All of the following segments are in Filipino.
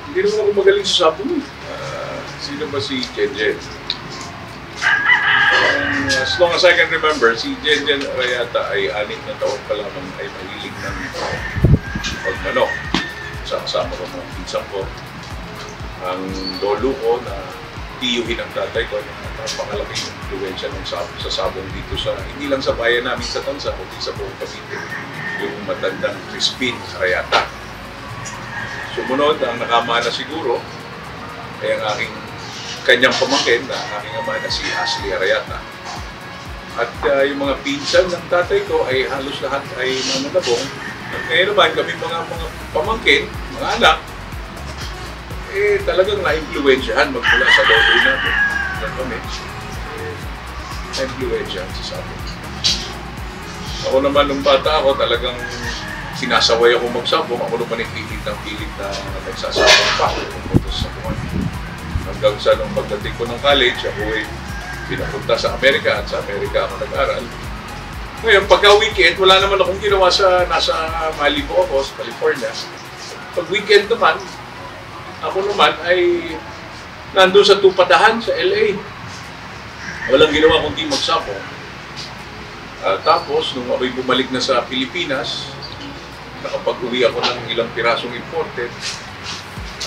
Hindi naman ako magaling sa sabong. Sino ba si Jenjen? As long as I can remember, si Jenjen Arayata ay 6 na taon pa lamang ay mahilig ng pagmanok. Kasama ko mga pinsan ko. Ang lolo ko na tiyuhin ng tatay ko na napakalaking influensya ng sa sabong dito sa, hindi lang sa bayan namin sa Tansa, kundi sa buong Cavite, yung matandang Crispin Arayata. Sumunod, ang nakama na siguro, ay ang kanyang pamangkin na aking ama na si Ashley Arayata. At yung mga pinsan ng tatay ko ay halos lahat ay mananabong. At ngayon naman kami mga pamangkin, mga anak, talagang na-influensyahan magmula sa lolo natin. Yan kami. Na-influensyahan sa sabong. Ako naman nung bata ako talagang sinasaway ako magsabong. Ako naman ay pilit na nagsasabong pa ako pumunta sa sabongan. Hanggang sa nung pagdating ko ng college, ako ay pinapunta sa Amerika at sa Amerika ako nag-aral. Ngayon, pagka-weekend, wala naman akong ginawa nasa Malibu ako, sa California. Pag-weekend naman, ako naman ay nandun sa Tupadahan sa LA. Walang ginawa kundi magsabong. Tapos, nung ako'y bumalik na sa Pilipinas, nakapag-uwi ako ng ilang pirasong imported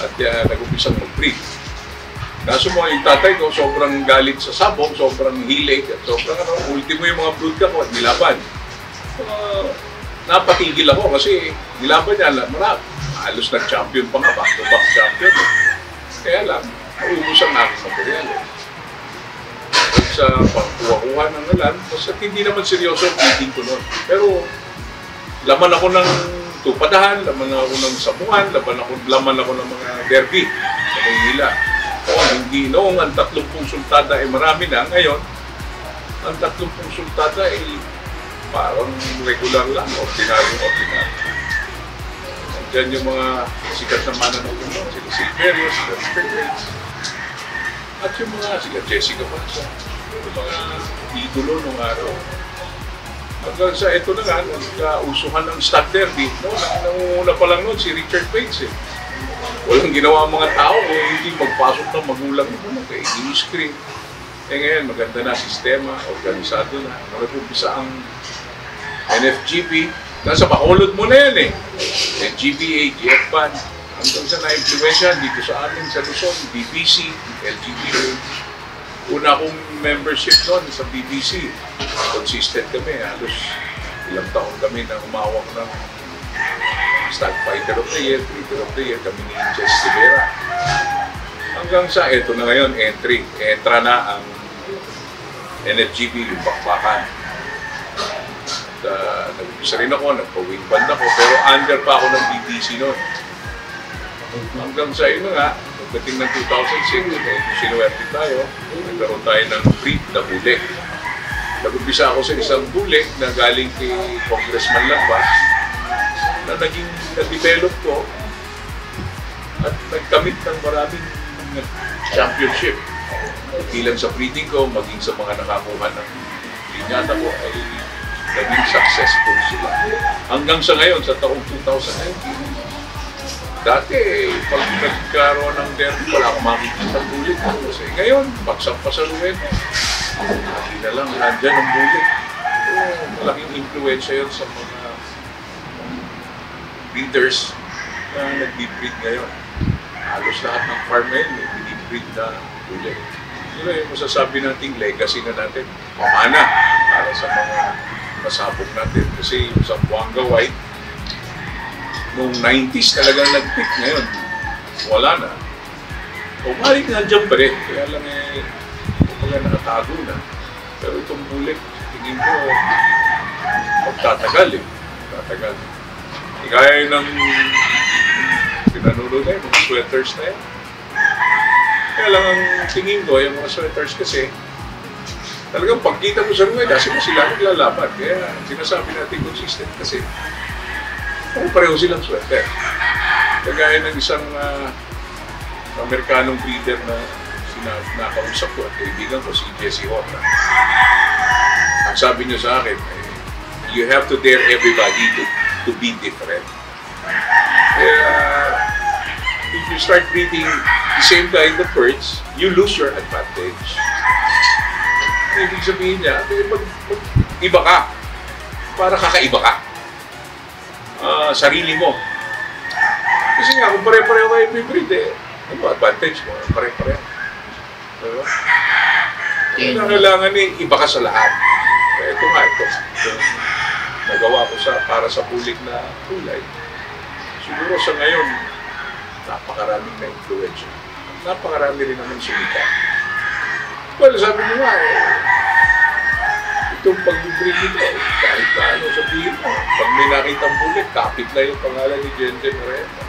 at nag-umpisang mag-breed. Kaso mo, yung tatay ko, sobrang galit sa sabong, sobrang hilig, at sobrang ultimo yung mga brood ko at nilaban. Napatigil ako kasi nilaban niya, marami. Halos nag-champion pa nga, back-to-back champion. Kaya lang, nauubusan na aking material. At sa pagkuha-kuha ng alam, basta hindi naman seryoso ang breeding ko noon. Pero laman ako ng Tupadahan, laman ako ng sabungan, laman ako ng mga derby sa Maynila. Hindi noong ang 30 sultada ay marami na. Ngayon, ang 30 sultada ay parang regular lang, ordinary. Nandiyan yung mga sikat na mananaw mo, sila Silverio, sila Fairways. At yung mga sila Jessica Mansa, yung mga idolo nung araw. Hanggang sa ito na nga, nagkausuhan ng stud derby. Nangunguna pa lang noon si Richard Bates. Walang ginawa ang mga tao kung hindi magpasok ng magulang mo kay screen. Ngayon, maganda na sistema, organisado na. Nag-umpisa ang NFGP. Nasa Bacolod mo na yan GBA, GFBAN. Hanggang sa na-influensya dito sa amin sa Luzon, BBC, LGBA. Una akong membership noon sa BBC. Consistent kami. Halos ilang taon kami na umawak ng Stag Fighter of the Year, Breeder of the Year, kami ni Jess Rivera. Hanggang sa ito na ngayon, entra na ang NFGP, yung bakbakan. Nag-umpisa rin ako, nagpa-wing band ako, pero under pa ako ng BBC noon. Hanggang sa ino nga, pagdating ng 2006, sinuwerte tayo, nagkaroon tayo ng breed na bulik. Nag-umpisa ako sa isang bulik na galing kay Congressman Lagbas, na naging na-develop ko at nagkamit ng maraming championship. Hindi lang sa breeding ko, maging sa mga nakakuha ng linyata ko ay naging successful sila. Hanggang sa ngayon, sa taong 2019, dati, pag nagkaroon ng derby, wala akong makikita ng bulik. Kasi ngayon, bagsak pa sa luwet. Hindi na lang, nandyan ang bulik. Malaking influensya yun sa mga breeders na nag-breed ngayon. Halos lahat ng farm ngayon may binibreed na bulik. Yun yung masasabi nating legacy na natin. Pamana para sa mga masabog natin. Kasi yung sa Buanga White, noong 90s talagang nag-pick, ngayon wala na. O maaaring nandiyan pa rin, kaya lang kumbaga nakatago na. Pero itong bulik, tingin ko magtatagal magtatagal. Kaya ng pinanunod na mga sweaters na yan. Kaya lang ang tingin ko, yung mga sweaters kasi talagang pagkita mo sa mga dasi mo sila naglalaban. Kaya sinasabi natin consistent kasi pareho silang sweater. Kagaya ng isang Amerikanong breeder na nakausap ko at kaibigan ko, si Jesse Horta. Ang sabi niya sa akin, you have to dare everybody to be different. Kaya if you start breeding the same kind of birds, you lose your advantage. Ibig sabihin niya, iba ka. Para kakaiba ka. Sarili mo. Kasi nga, kung pare-pareho kayo i-breed, ano advantage mo? Pare-pareho. Diba? Kailangan iba ka sa lahat. Ito nga, ito. Nagawa ko para sa pulik na kulay. Siguro sa ngayon, napakaraming na influensya. Napakarami rin naman sumikat. Well, sabi mo nga itong pag-breed nito, kahit na ano sabihin mo, pag may nakitang pulik, kapit na yung pangalan ni Jenje Moreno.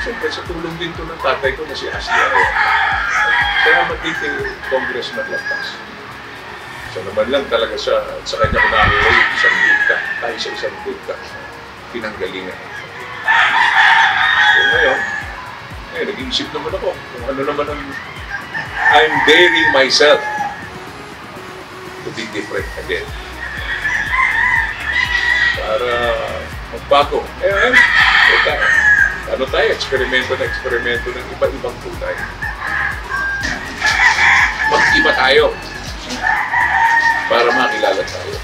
Siyempre, sa tulong din to ng tatay ko na si Ashley Arena. Salamat din kay Congressman Lapas. So naman lang talaga sa kanya ko nakuha yung isang bulka, tayo sa isang bulka, pinanggalingan. So ngayon, nag-iisip naman ako kung ano naman ang I'm daring myself to be different again. Para magbago. Ano tayo? Eksperimento ng iba-ibang kulay. Mag-iba tayo para makilala tayo.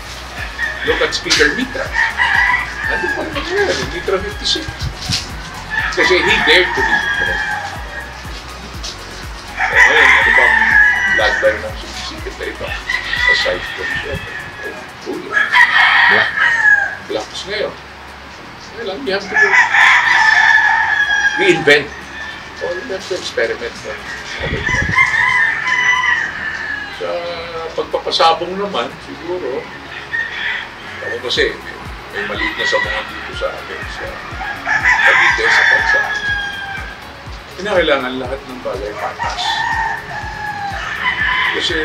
Look at Speaker Mitra. Ano pa naman yan? Mitra 56. Kasi he dared to be different. Ngayon, ano bang bloodline ng sumisikip na ito? Aside from Julio. Blacks ngayon. Ngayon, you have to reinvent. Or you have to experiment. Sa pagpapasabong naman, siguro, ako kasi may maliit na sa mga dito sa akin, sa Cavite, sa Bansa. Kinakailangan lahat ng bagay patas. Kasi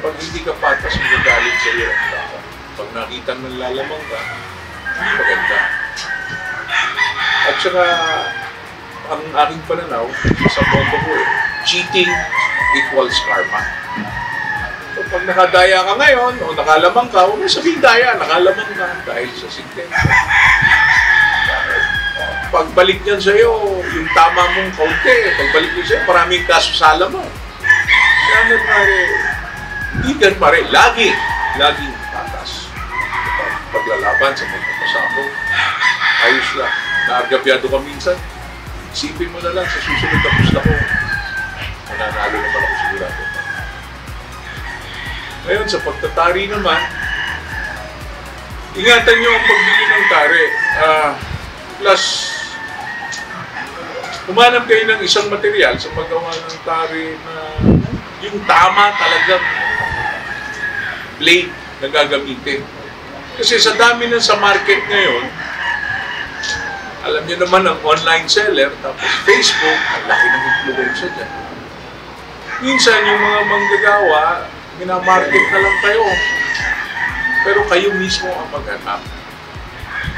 pag hindi ka patas, magagalit sa iyo ang tao. Pag nakita ng lalamang ka, hindi maganda. At saka, ang aking pananaw sa mondo ko cheating equals karma. So pag nakadaya ka ngayon o nakalamang ka, huwag mo sabihin daya, nakalamang ka dahil sa sintensya. Pagbalik niyan sa'yo, yung tama mong kaunti, pagbalik niyan sa'yo, maraming kaso sa alaman. Kaya hindi gan pare, laging patas. Paglalaban sa pagpapasabong, ayos lang. Naagabyado ka minsan, isipin mo na lang sa susunod na pusta ko, mananalo naman ako sigurado. Ngayon, sa pagtatari naman, ingatan nyo ang pagbili ng tari. Plus, humanap kayo ng isang material sa paggawa ng tari na yung tama talagang blade na gagamitin. Kasi sa dami na sa market ngayon, alam niyo naman ang online seller, tapos Facebook, ang laki ng influensya dyan. Minsan yung mga manggagawa, minamarket na lang kayo. Pero kayo mismo ang maghanap.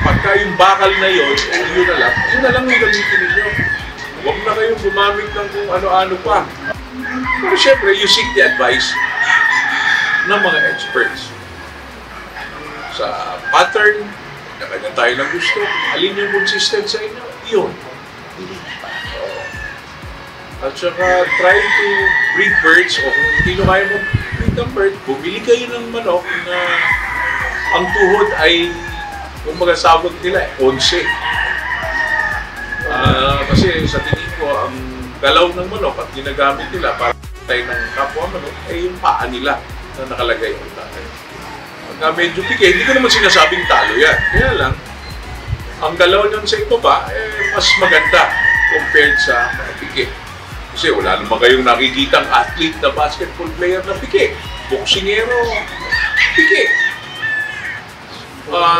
Pagka yung bakal na yun na lang yung gamitin ninyo. Huwag na kayong gumamit ng kung ano-ano pa. Pero syempre, you seek the advice ng mga experts. Sa pattern, kanya tayo ng gusto, alin yung consistent sa inyo, yun. At saka, try to breed birds, o kung hindi nyo kaya mag-breed ng bird, bumili kayo ng manok na ang tuhod ay, kung magasabot nila, 11. Kasi sa tingin ko, ang galaw ng manok at ginagamit nila para tayo ng kapwa manok, ay yung paa nila na nakalagay ang tatay. Pagka medyo pike, hindi ko naman sinasabing talo yan. Kaya lang, ang galaw niyan sa ibaba, mas maganda compared sa mga pike. Kasi wala naman kayong nakikitang athlete na basketball player na pike. Boksingero, pike.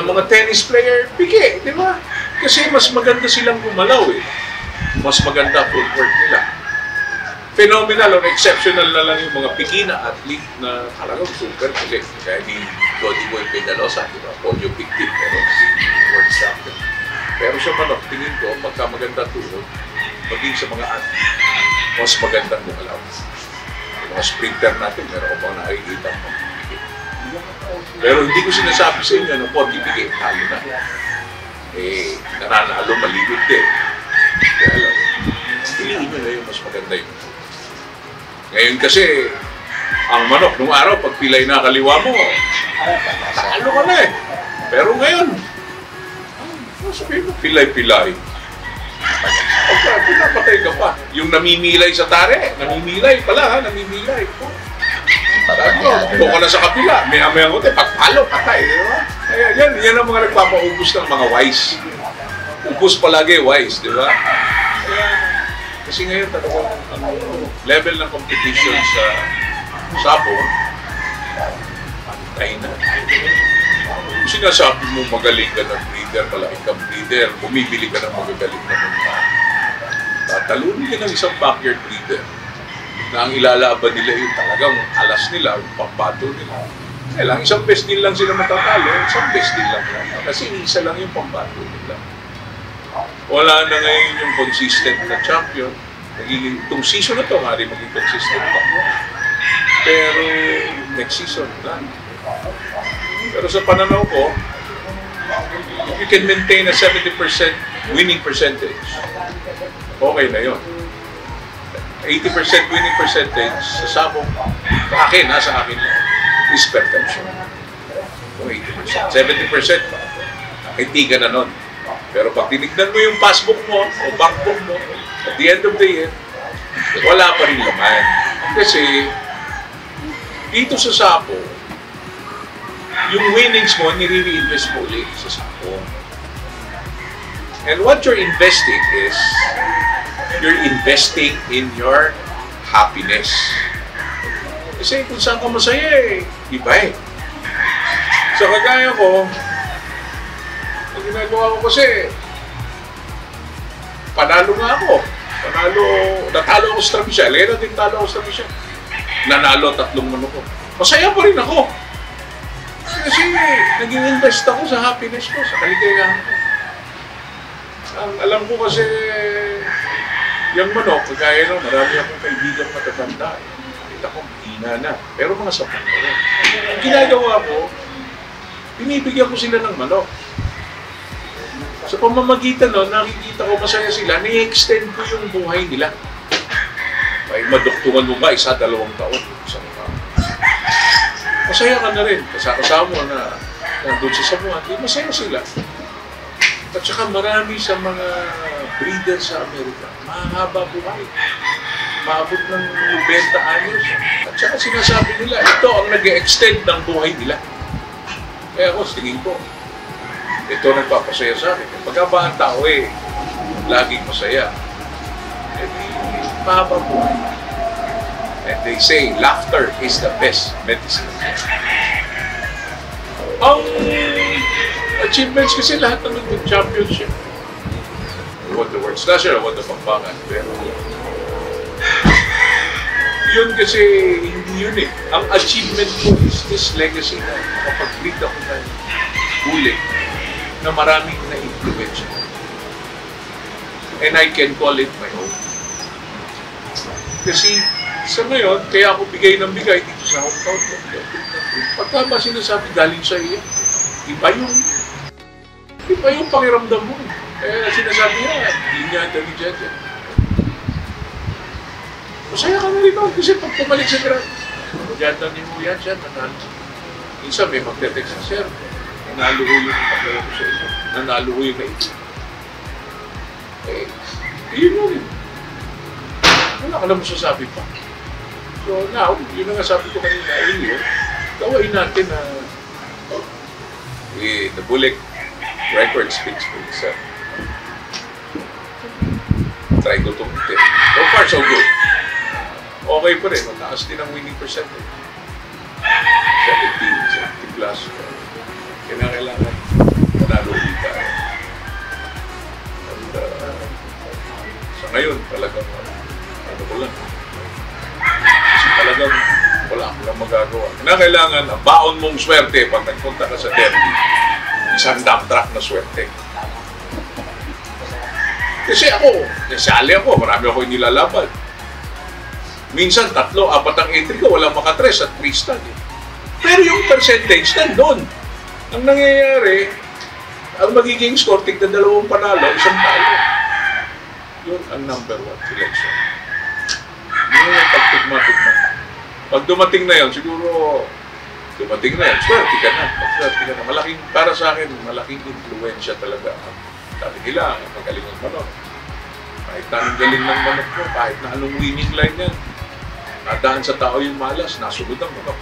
Mga tennis player, pike, di ba? Kasi mas maganda silang gumalaw eh. Mas maganda footwork nila. Phenomenal or exceptional na lang yung mga piki na athlete na talagang super galing. Kaya ni Jody Boy Peñalosa, di ba? Polio victim, pero world champion. Pero siya manok, tingin ko, pagka maganda tuhod, maging sa mga athlete, mas magandang gumalaw. Yung mga sprinter natin, meron ko bang nakikita mo. Pero hindi ko sinasabi sa inyo na 40 piki, talo na. Nananalo, malibig din. Kaya piliin nyo na yung mas maganda yun. Ngayon kasi, ang manok, nung araw, pag pilay na kaliwa mo, talo ka na eh. Pero ngayon, sabihin mo, pilay-pilay. Pagka pinapatay ka pa, yung namimilay sa tare, namimilay pala ha, namimilay. Doon ka na sa kapila, may ko tayo, pagpalo, patay, di ba? Kaya yan ang mga nagpapaubos ng mga wise. Ubus palagi wise, di ba? Kasi ngayon talagang ang level ng competition sa sabong, pantay na. Kung sinasabi mo magaling ka ng breeder, malaki kang breeder, bumibili ka ng magagaling na mga, tatalunin ka ng isang backyard breeder na ang ilalaban nila yung talagang alas nila, yung pambato nila. Kailang isang best din lang sila matatalo, isang best din lang. Kasi isa lang yung pambato nila. Wala na ngayon yung consistent na champion. Itong season na ito, maaari maging consistent pa. Pero next season, lang. Pero sa pananaw ko, if you can maintain a 70% winning percentage, okay na yun. 80% winning percentage sa sabong, sa akin is perfection. Kung 80%. 70% pa, hindi ka na nun. Pero pag tinignan mo yung passbook mo o bankbook mo, at the end of the year, wala pa rin laman. Kasi, dito sa sapo, yung winnings mo, nire-reinvest mo ulit sa sapo. And what you're investing is, you're investing in your happiness. Kasi kung saan ka masaya iba eh. So kagaya ko, ang ginagawa ko kasi, panalo nga ako. Natalo ako sa Travisya. Lena din talo ako sa Travisya. Nanalo 3 manok ko. Masaya pa rin ako. Kasi naging invest ako sa happiness ko, sa kaligayahan ko. Ang alam ko kasi, yung manok, kagaya nung marami akong kaibigan matatanda. Kita ko, mahina na. Pero mga sapang na rin. Ang ginagawa ko, binibigyan ko sila ng manok. Sa pamamagitan nun, nakikita ko masaya sila, ni-extend ko yung buhay nila. May maduktungan mo ba, 1-2 taon? Masaya ka na rin. Kasama mo na nandun sa samuhan, masaya sila. At saka marami sa mga breeder sa Amerika, mahaba buhay. Maabot ng 90 anyos. At saka sinasabi nila, ito ang nag-extend ng buhay nila. Kaya ako, tingin ko, ito nagpapasaya sa akin. Pagka ba ang tao laging masaya, mahaba buhay. And they say, laughter is the best medicine. Ang achievements kasi lahat naman yung championship. I won the World Slasher, I won the Pampangan. Pero yun kasi hindi yun eh. Ang achievement ko is this legacy na makapag-breed ako ng huli na maraming na-influence. And I can call it my own. Kasi sa ngayon, kaya ako bigay ng bigay dito sa hometown. Pagka ba sinasabi galing sa iyo, iba yung pakiramdam mo. Kaya sinasabi niya, hindi niya dali dyan. Masaya ka na rin ako kasi pag pumalik sa ground. Diyan na ni mo yan siya, nanalo. Minsan may magte-text na, sir, nanalo ko yung paglaro ko sa ito. Nanalo ko yung ito. Yun mo rin. Wala ka na masasabi pa. So now, yun ang sabi ko kanina earlier, gawain natin na the Bullock record speaks for itself. Try ko itong ito. So far, so good. Okay pa rin, mataas din ang winning percentage. 70 plus. Kailangan manalo ulit tayo. Sa ngayon, talagang ano ko lang. Kasi talagang wala akong magagawa. Kailangan ang baon mong swerte pag nagpunta ka sa derby. Isang dump truck na swerte. Kasi ako, nasali ako, marami ako nilalaban. Minsan, 3, 4 ang entry ko, walang makatres at 3 stud. Pero yung percentage nandun. Ang nangyayari, ang magiging score, tignan 2 panalo, 1 talo. Yun ang number 1 selection. Yun yung pagtugma-tugma. Pag dumating na yun, siguro dumating na yan, swerte ka na. Swerte ka na. Malaking, para sa akin, malaking influensya talaga. Sabi nila, magaling ang manok. Kahit na anong galing ng manok mo, kahit na anong winning line yan, nadaan sa tao yung malas, nasunod ang manok.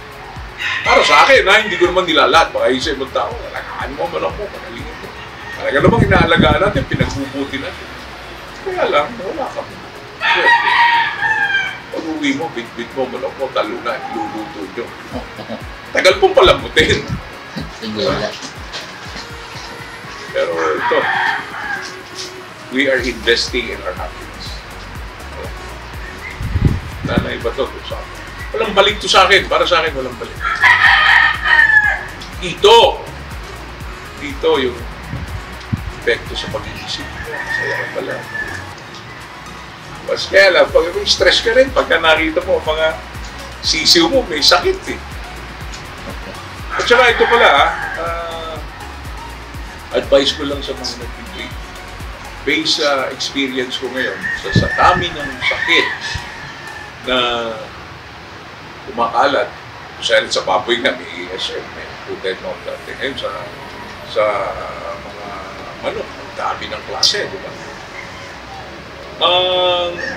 Para sa akin, hindi ko naman nilalat. Baka isa ibang tao, alagaan mo ang manok mo, pagalingin mo. Talaga namang inaalagaan natin, pinagbubuti natin. Kaya lang, wala ka mo. Swerte. Pag uwi mo, bit-bit mo, manok mo, talo na, iluluto nyo. Tagal pong palambutin. Pero ito, we are investing in our happiness. Nanay ba ito? Walang balik to sa akin. Para sa akin, walang balik. Dito yung epekto sa pag-iisip. Masaya ka pala. Mas kaya lang, pag may stress ka rin, pagka nakita mo, mga sisiw mo, may sakit eh. At saka ito pala, advice ko lang sa mga nag-treat. Based sa experience ko ngayon, sa dami ng sakit na kumakalat, sa baboy nga, may ESM, may food and all that. Ngayon sa mga manok, ang dami ng klase, di ba?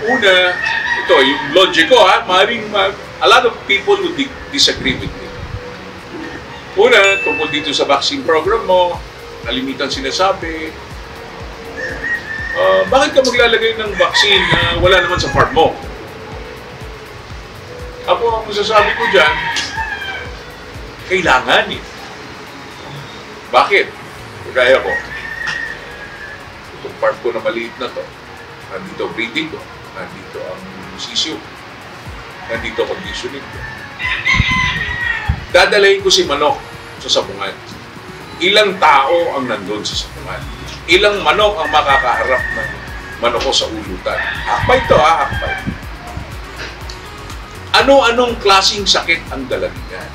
Una, ito, yung logic ko, a lot of people would disagree with me. Una, tungkol dito sa vaccine program mo, kalimitan sinasabi, bakit ka maglalagay ng vaccine na wala naman sa farm mo? Ako, ang masasabi ko dyan, kailangan eh. Bakit? Kagaya ko, itong farm ko na maliit na to, nandito breeding ko, nandito ang sisyo, nandito conditioning ko. Dadalahin ko si manok sa sabungan. Ilang tao ang nandun sa sabungan? Ilang manok ang makakaharap ng manok ko sa ulutan? Akbay to akbay. Ano-anong klaseng sakit ang dala niyan?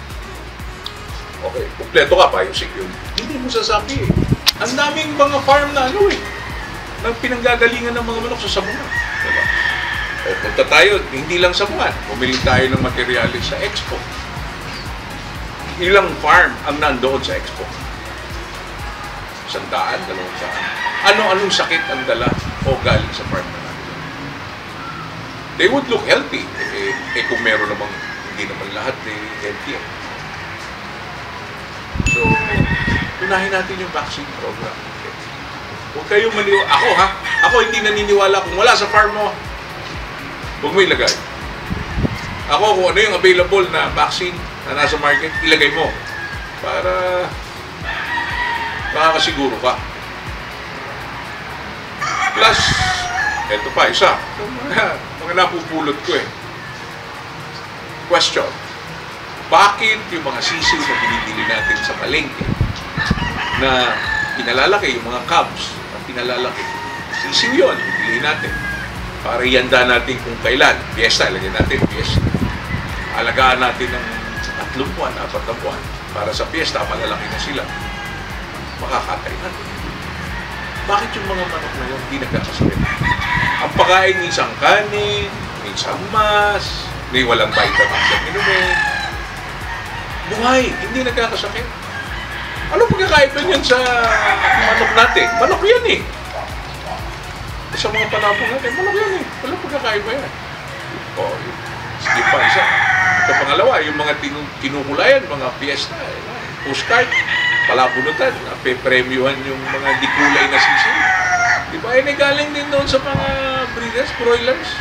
Okay, kumpleto ka pa yung security. Hindi mo sasabi eh. Ang daming mga farm na nang pinanggagalingan ng mga manok sa sabungan. Diba? O punta tayo, hindi lang sabungan. Bumili tayo ng materyales sa expo. Ilang farm ang nandoon sa expo? 100, 200. Ano-anong sakit ang dala o galing sa farm na natin? They would look healthy. Kung meron namang, hindi naman lahat healthy. So, unahin natin yung vaccine program. Huwag kayong maniwala. Ako hindi naniniwala kung wala sa farm mo, huwag mo ilagay. Ako kung ano yung available na vaccine na nasa market, ilagay mo. Para makakasiguro ka. Plus, eto pa, isa. Mga napupulot ko eh. Question. Bakit yung mga sisiw na binibili natin sa palengke na pinalalaki, yung mga cubs na pinalalaki, sisiw yun, bibili natin. Para ihanda natin kung kailan. Fiesta, ilagay natin, fiesta. Alagaan natin ng 3 buwan, 4 buwan. Para sa fiesta, malalaki na sila. Makakatay natin. Bakit yung mga manok na yun hindi nagkakasakit? Ang pagkain, minsan kanin, minsan mas, may walang vitamins at inumin. Buhay, hindi nagkakasakit. Ano pagkakaiba niyan sa manok natin? Manok yan eh. Sa mga panapong natin, manok yan eh. Walang pagkakaiba yan. O, sige pa, isa. Ito pangalawa, yung mga kinukulayan, mga fiesta, postcard, palabunutan, pe-premiuhan yung mga dikulay na sisiw. Di ba? Galing din doon sa mga breeders, broilers.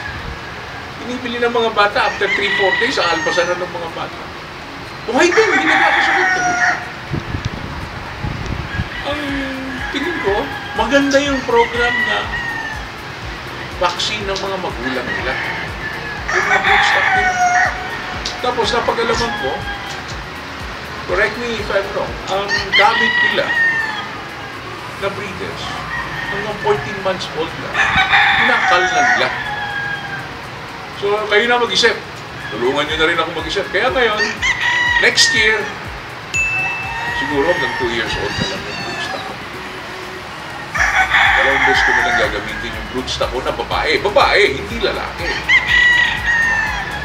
Binibili ng mga bata after 3-4 days, aalpasan na ng mga bata. Buhay din, hindi nagkakasakit. Ang tingin ko, maganda yung program na vaccine ng mga magulang nila. Yung mga broodstock nila. Tapos napag-alaman ko, correct me if I'm wrong, ang gamit nila na breeders, hanggang 14 months old na, pinakal na nila. So, kayo na mag-isip. Tulungan nyo na rin ako mag-isip. Kaya ngayon, next year, siguro hanggang 2 years old na lang yung broodstock. Dalawang beses ko na lang gagamitin yung roots ako na babae. Babae, hindi lalaki.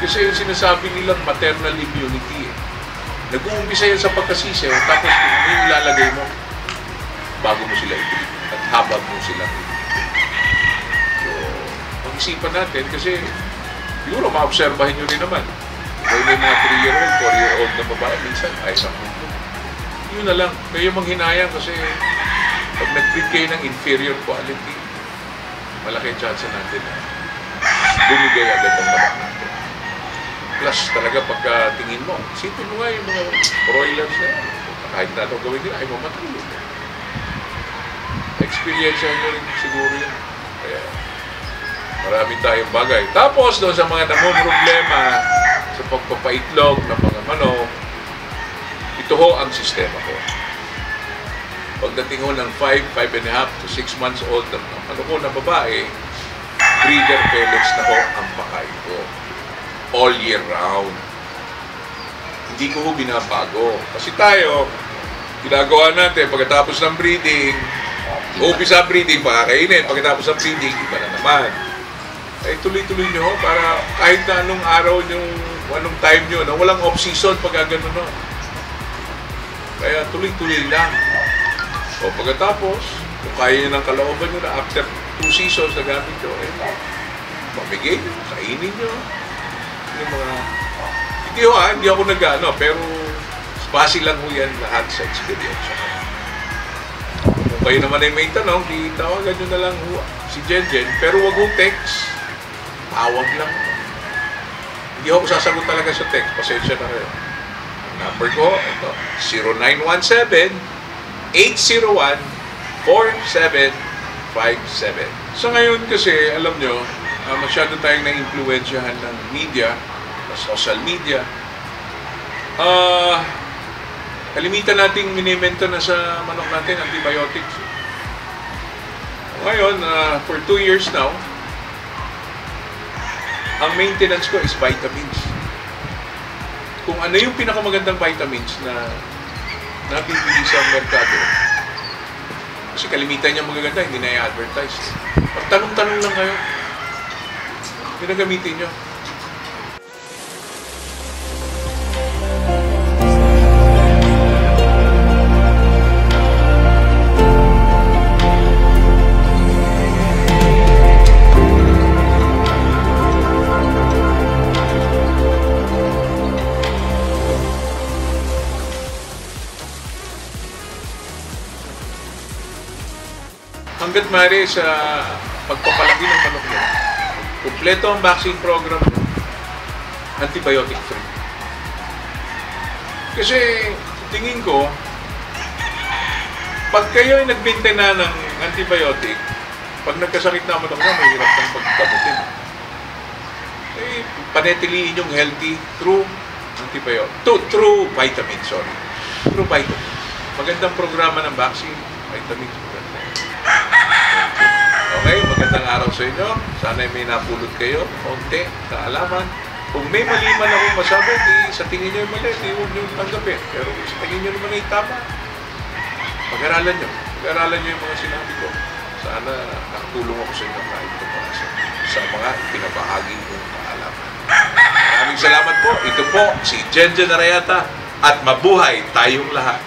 Kasi yung sinasabi nilang maternal immunity eh. Nag-uumpisa yan sa pagkasisew, tapos kung yung ilalagay mo, bago mo sila i-treat at habang mo sila i-treat. So, pag-isipan natin kasi siguro maobserbahin nyo rin naman. Kaya may mga 3-year-old, 4-year-old na babae, minsan ay isang mundo. Yun na lang. Kayo manghinayang kasi pag nag-breed kayo ng inferior quality, malaki chance natin na bumigay agad ang labak natin. Plus talaga pagka tingin mo, isipin mo nga yung mga broilers na yan. Kahit na ito gawin nila, ay mamatulog. Experience nyo rin siguro yan. Kaya marami tayong bagay. Tapos doon sa mga namumroblema sa pagpapaitlog ng mga manok, ito ho ang sistema ko. Pagdating ho ng 5, 5.5 to 6 months old ng manok ko na babae, breeder pellets na ho ang pakain ko. All year round. Hindi ko ho binabago. Kasi tayo, ginagawa natin pagkatapos ng breeding, umpisa breeding, pakakainin. Pagkatapos ng breeding, iba na naman. Ay tuloy-tuloy nyo para kahit na anong araw nyo, anong time nyo, na walang off-season pag gano'n. No? Kaya tuloy-tuloy lang. O pagkatapos, kung kaya nyo ng kalooban nyo na after 2 seasons na gamit nyo, eh, mamigay nyo, kainin nyo. Yung mga, hindi ako nag-ano, pero base lang ho yan lahat sa experience. Kung kayo naman ay may tanong, di tawagan nyo na lang ho si Jenjen, pero wag hong text. Tawag lang. Hindi ako sasagot talaga sa text. Pasensya na kayo. Ang number ko, ito, 0917-801-4757. Sa ngayon kasi, alam nyo, masyado tayong na-influensyahan ng media, social media. Kalimitan nating minimento na sa manok natin, antibiotics. Ngayon, for 2 years now, ang maintenance ko is vitamins. Kung ano yung pinakamagandang vitamins na nabibili sa merkado, kasi kalimitan niya magaganda, hindi na i-advertise. Pagtanong-tanong lang kayo, pinagamitin nyo. Hanggat maaari sa pagpapalaki ng manok nyo, kumpleto ang vaccine program nyo, antibiotic free. Kasi tingin ko, pag kayo ay nagbinte na ng antibiotic, pag nagkasakit na manok nyo, mahirap ng pagkabutin. Eh, panetiliin yung healthy through antibiotic, through vitamins, Through vitamins. Magandang programa ng vaccine, vitamins. Okay, magandang araw sa inyo. Sana may napulot kayo, konti, kaalaman. Kung may mali man akong masabi, sa tingin nyo yung mali, huwag nyo tanggapin. Pero sa tingin nyo naman ay tama, pag-aralan nyo. Pag-aralan nyo yung mga sinabi ko. Sana nakatulong ako sa inyo kahit ito para sa mga pinabahagi kong kaalaman. Maraming salamat po. Ito po si Jenjen Arayata at mabuhay tayong lahat.